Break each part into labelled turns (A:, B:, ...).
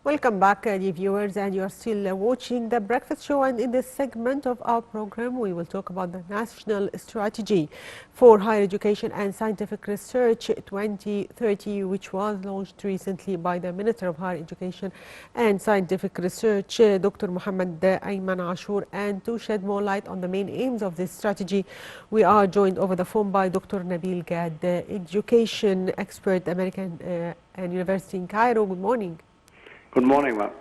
A: Welcome back, dear viewers, and you are still watching The Breakfast Show. And in this segment of our program, we will talk about the National Strategy for Higher Education and Scientific Research 2030, which was launched recently by the Minister of Higher Education and Scientific Research, Dr. Mohammed Ayman Ashour. And to shed more light on the main aims of this strategy, we are joined over the phone by Dr. Nabil Gad, education expert, American and University in Cairo. Good morning.
B: Good morning, ma'am.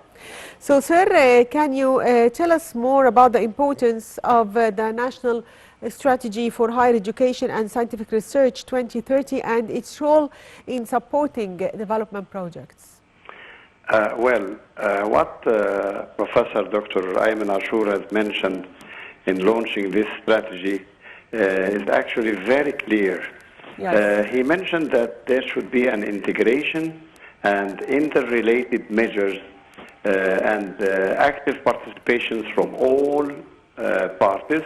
A: So, sir, can you tell us more about the importance of the National Strategy for Higher Education and Scientific Research 2030 and its role in supporting development projects?
B: What Professor Dr. Ayman Ashour has mentioned in launching this strategy is actually very clear.
A: Yes.
B: He mentioned that there should be an integration and interrelated measures and active participations from all parties.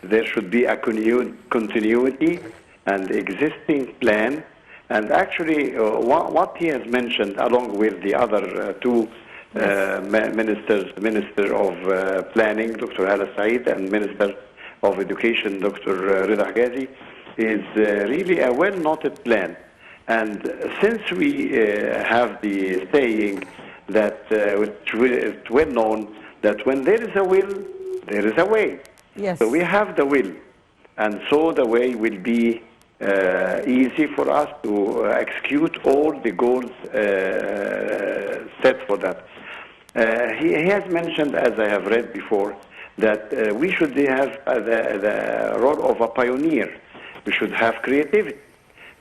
B: There should be a continuity and existing plan. And actually, what he has mentioned, along with the other two ministers, Minister of Planning, Dr. Hala Said, and Minister of Education, Dr. Rida Ghazi, is really a well-noted plan. And since we have the saying that it's well known that when there is a will, there is a way.
A: Yes.
B: So we have the will, and so the way will be easy for us to execute all the goals set for that. He has mentioned, as I have read before, that we should have the role of a pioneer. We should have creativity.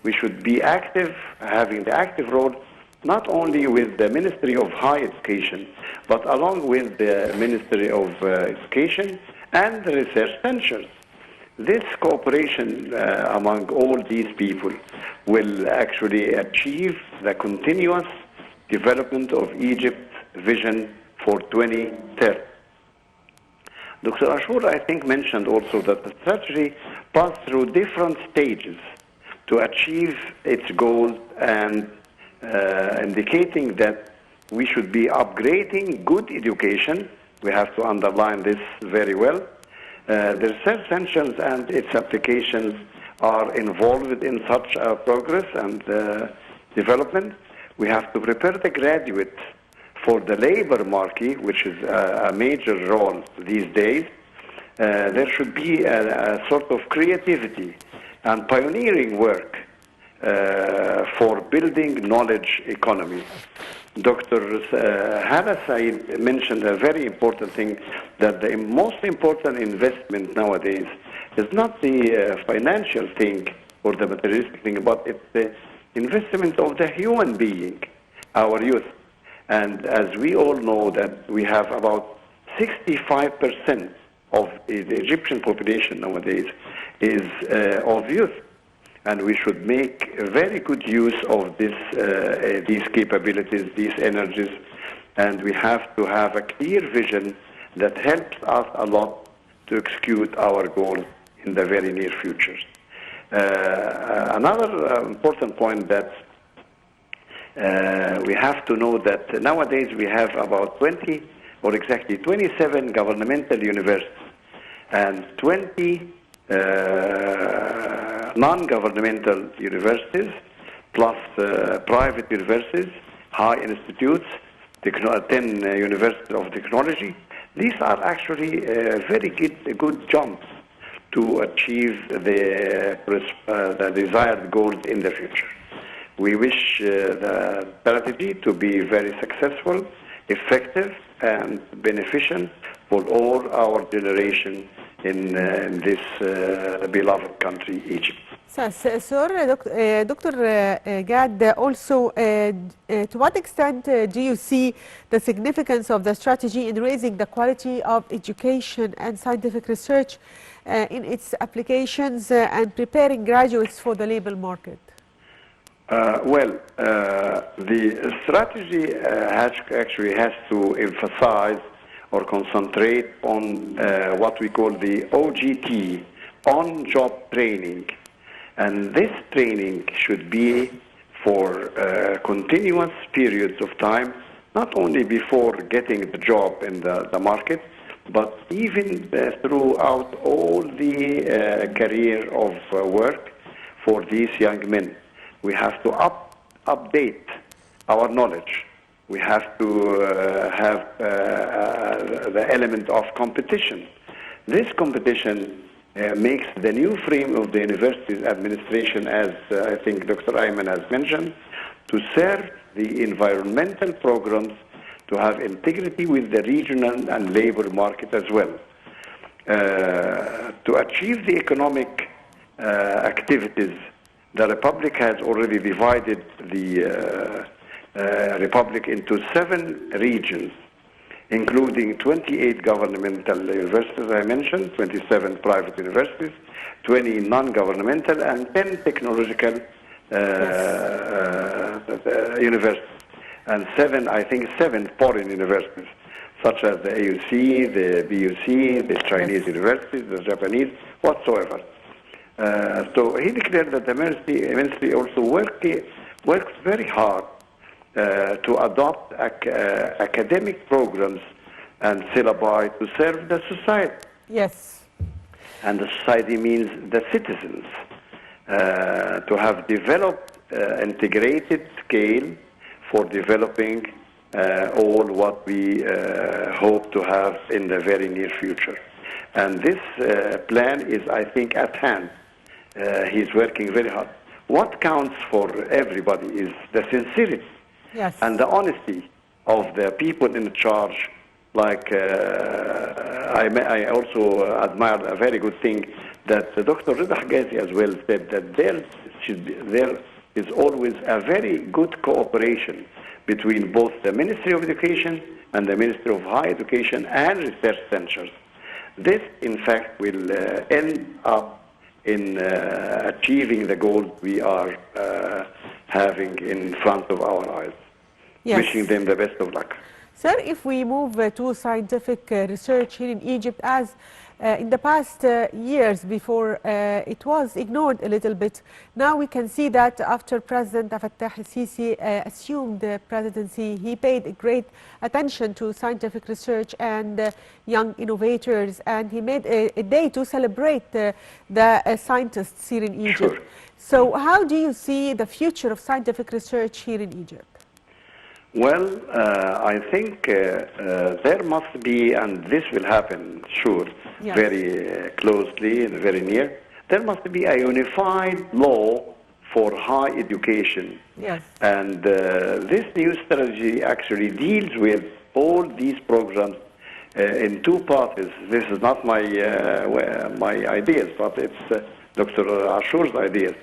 B: We should be active, having the active role, not only with the Ministry of Higher Education, but along with the Ministry of Education and the research centers. This cooperation among all these people will actually achieve the continuous development of Egypt's vision for 2030. Dr. Ashour, I think, mentioned also that the strategy passed through different stages to achieve its goals, and indicating that we should be upgrading good education. We have to underline this very well. The research centers and its applications are involved in such progress and development. We have to prepare the graduates for the labor market, which is a major role these days. There should be a sort of creativity and pioneering work for building knowledge economy. Dr. Hala Said mentioned a very important thing, that the most important investment nowadays is not the financial thing or the materialistic thing, but it's the investment of the human being, our youth. And as we all know that we have about 65% of the Egyptian population nowadays is of youth, and we should make very good use of this, these capabilities, these energies, and we have to have a clear vision that helps us a lot to execute our goals in the very near future. Another important point that we have to know that nowadays we have about 20, or exactly 27 governmental universities and 20 non-governmental universities, plus private universities, high institutes, 10 universities of technology. These are actually very good jumps to achieve the desired goals in the future. We wish the strategy to be very successful, effective, and beneficial for all our generation in this beloved country, Egypt.
A: Sir, Dr. Gad, also, to what extent do you see the significance of the strategy in raising the quality of education and scientific research in its applications and preparing graduates for the labor market?
B: The strategy has to emphasize or concentrate on what we call the OGT, on-job training. And this training should be for continuous periods of time, not only before getting the job in the market, but even throughout all the career of work for these young men. We have to update our knowledge. We have to have the element of competition. This competition makes the new frame of the university's administration, as I think Dr. Ayman has mentioned, to serve the environmental programs, to have integrity with the regional and labor market as well. To achieve the economic activities, the Republic has already divided the Republic into 7 regions, including 28 governmental universities, I mentioned, 27 private universities, 20 non-governmental, and 10 technological universities, and 7 foreign universities, such as the AUC, the BUC, the Chinese universities, the Japanese, whatsoever. So he declared that the ministry also works very hard to adopt academic programs and syllabi to serve the society.
A: Yes.
B: And the society means the citizens. To have developed integrated scale for developing all what we hope to have in the very near future. And this plan is, I think, at hand. He's working very hard. What counts for everybody is the sincerity and the honesty of the people in charge. Like I also admire a very good thing that Dr. Rida Higazi as well said, that there is always a very good cooperation between both the Ministry of Education and the Ministry of Higher Education and Research Centers. This, in fact, will end up in achieving the goals we are having in front of our eyes. Yes. Wishing them the best of luck.
A: Sir, if we move to scientific research here in Egypt, as in the past years before it was ignored a little bit, now we can see that after President Fattah el-Sisi assumed the presidency, he paid great attention to scientific research and young innovators, and he made a day to celebrate the scientists here in Egypt.
B: Sure.
A: So how do you see the future of scientific research here in Egypt?
B: Well, I think there must be, and this will happen, sure, yes, very closely and very near, there must be a unified law for higher education.
A: Yes.
B: And this new strategy actually deals with all these programs in 2 parts. This is not my ideas, but it's Dr. Ashur's ideas.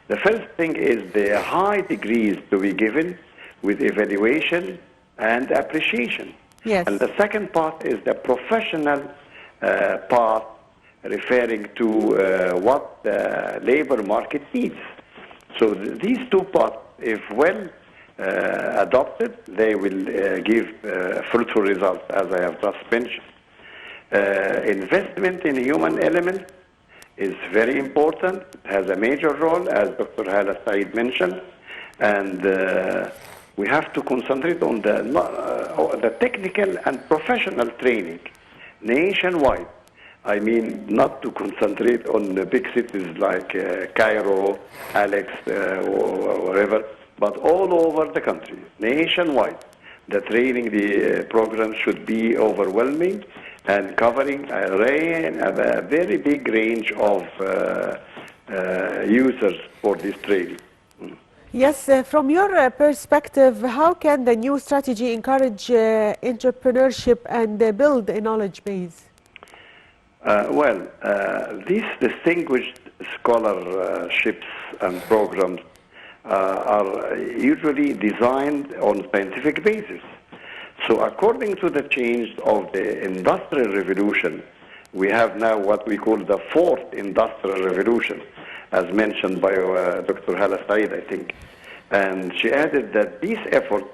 B: The first thing is the high degrees to be given with evaluation and appreciation.
A: Yes.
B: And the second part is the professional part, referring to what the labor market needs. So these 2 parts, if well adopted, they will give fruitful results, as I have just mentioned. Investment in human element is very important. It has a major role, as Dr. Hala Said mentioned, and we have to concentrate on the technical and professional training nationwide. I mean, not to concentrate on the big cities like Cairo, Alex, or wherever, but all over the country, nationwide. The training, the program should be overwhelming and covering a very big range of users for this training.
A: Yes, from your perspective, how can the new strategy encourage entrepreneurship and build a knowledge base?
B: These distinguished scholarships and programs are usually designed on scientific basis. So according to the change of the Industrial Revolution, we have now what we call the 4th Industrial Revolution, as mentioned by Dr. Hala Said, I think. And she added that these efforts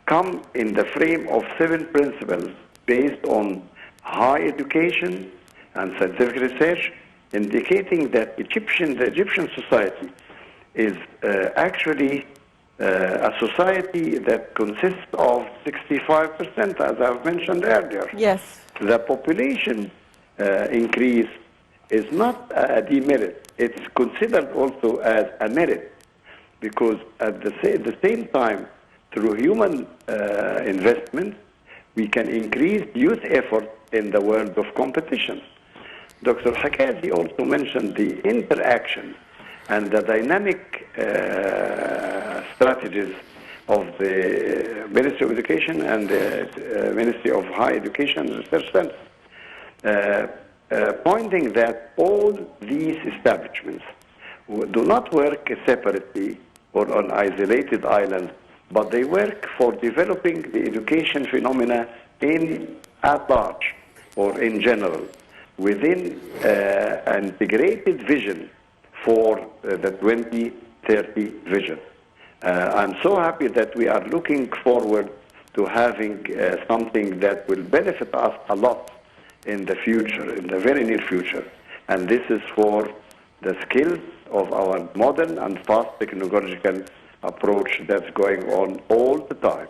B: come in the frame of 7 principles based on high education and scientific research, indicating that the Egyptian society is actually a society that consists of 65%, as I've mentioned earlier.
A: Yes.
B: The population increase is not a demerit. It's considered also as a merit, because at the same time, through human investment, we can increase youth effort in the world of competition. Dr. Hakazi also mentioned the interaction and the dynamic strategies of the Ministry of Education and the Ministry of Higher Education and Research Center, pointing that all these establishments do not work separately or on isolated islands, but they work for developing the education phenomena at large or in general within an integrated vision for the 2030 vision. I'm so happy that we are looking forward to having something that will benefit us a lot in the future, in the very near future. And this is for the skills of our modern and fast technological approach that's going on all the time.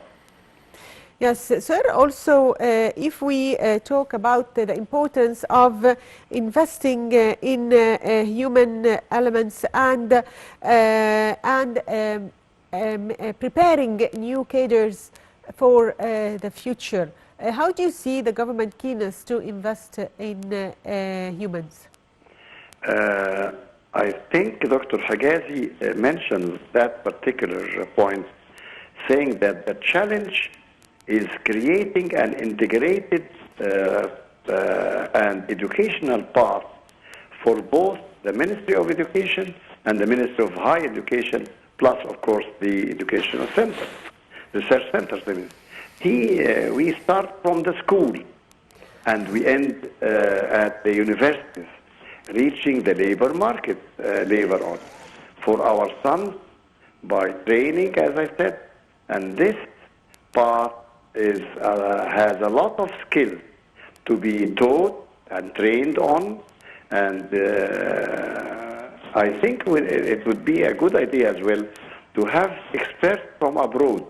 A: Yes, sir. Also, if we talk about the importance of investing in human elements and preparing new cadres for the future, how do you see the government keenness to invest in humans?
B: I think Dr. Hagazi mentions that particular point, saying that the challenge is creating an integrated and educational path for both the Ministry of Education and the Ministry of Higher Education, plus, of course, the educational centers, research centers. We start from the school and we end at the universities, reaching the labor market later on for our sons by training, as I said, and this path has a lot of skills to be taught and trained on, and I think it would be a good idea as well to have experts from abroad,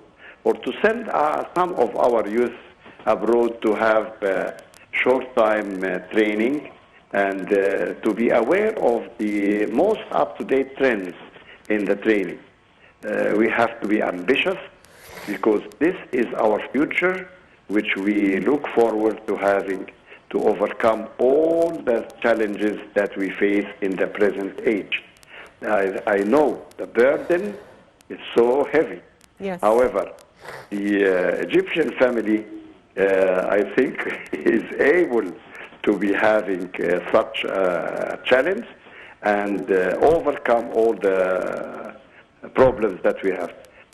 B: or to send some of our youth abroad to have short-time training and to be aware of the most up-to-date trends in the training. We have to be ambitious, because this is our future, which we look forward to having to overcome all the challenges that we face in the present age. I know the burden is so heavy.
A: Yes.
B: However, the Egyptian family, I think, is able to be having such a challenge and overcome all the problems that we have.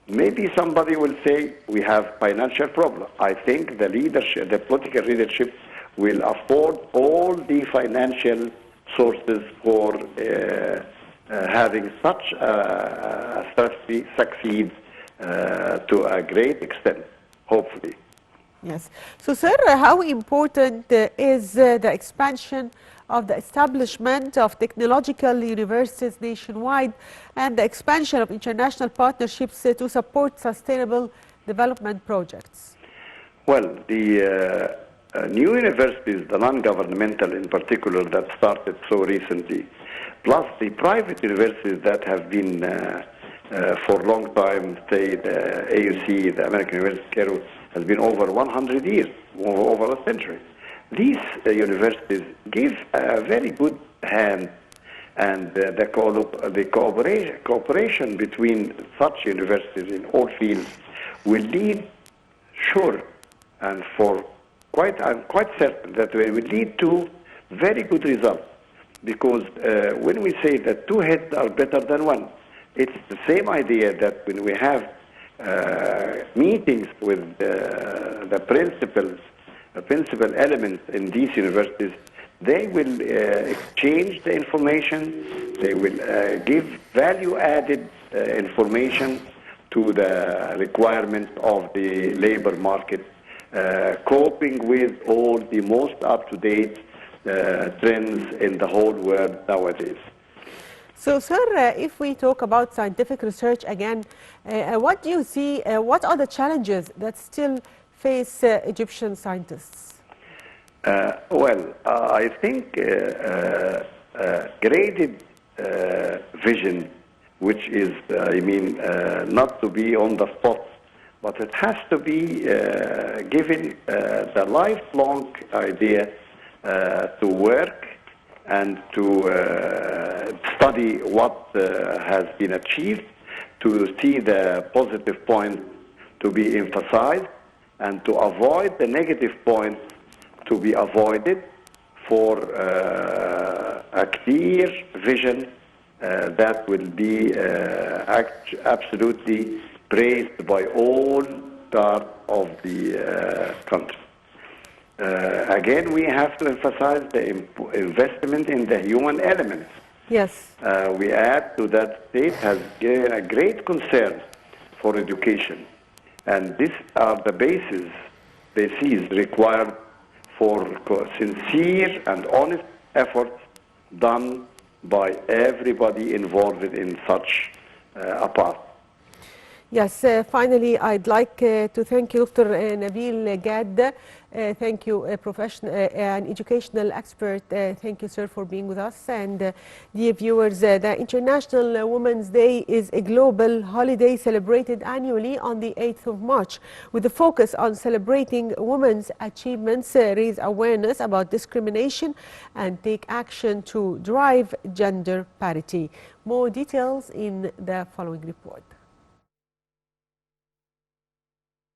B: Maybe somebody will say we have financial problem. I think the leadership, the political leadership, will afford all the financial sources for having such a strategy succeed to a great extent, hopefully.
A: Yes. So, sir, how important is the expansion of the establishment of technological universities nationwide and the expansion of international partnerships to support sustainable development projects?
B: Well, the new universities, the non-governmental in particular, that started so recently, plus the private universities that have been for a long time, say the AUC, the American University of Cairo, has been over 100 years, over a century. These universities give a very good hand, and the cooperation between such universities in all fields will lead, sure, and I'm quite certain that it will lead to very good results. Because when we say that two heads are better than one, it's the same idea that when we have meetings with the principal elements in these universities, they will exchange the information, they will give value-added information to the requirements of the labor market, coping with all the most up-to-date trends in the whole world nowadays.
A: So, sir, if we talk about scientific research again, what do you see, what are the challenges that still face Egyptian scientists?
B: I think graded vision, which is, not to be on the spot, but it has to be given the lifelong idea to work and to study what has been achieved, to see the positive points to be emphasized, and to avoid the negative points to be avoided, for a clear vision that will be absolutely praised by all parts of the country. Again, we have to emphasize the investment in the human element.
A: Yes.
B: We add to that state has given a great concern for education. And these are the bases required for sincere and honest efforts done by everybody involved in such a path.
A: Yes, finally, I'd like to thank you, Dr. Nabil Gad. Thank you, an educational expert. Thank you, sir, for being with us. And dear viewers, the International Women's Day is a global holiday celebrated annually on the 8th of March, with a focus on celebrating women's achievements, raise awareness about discrimination, and take action to drive gender parity. More details in the following report.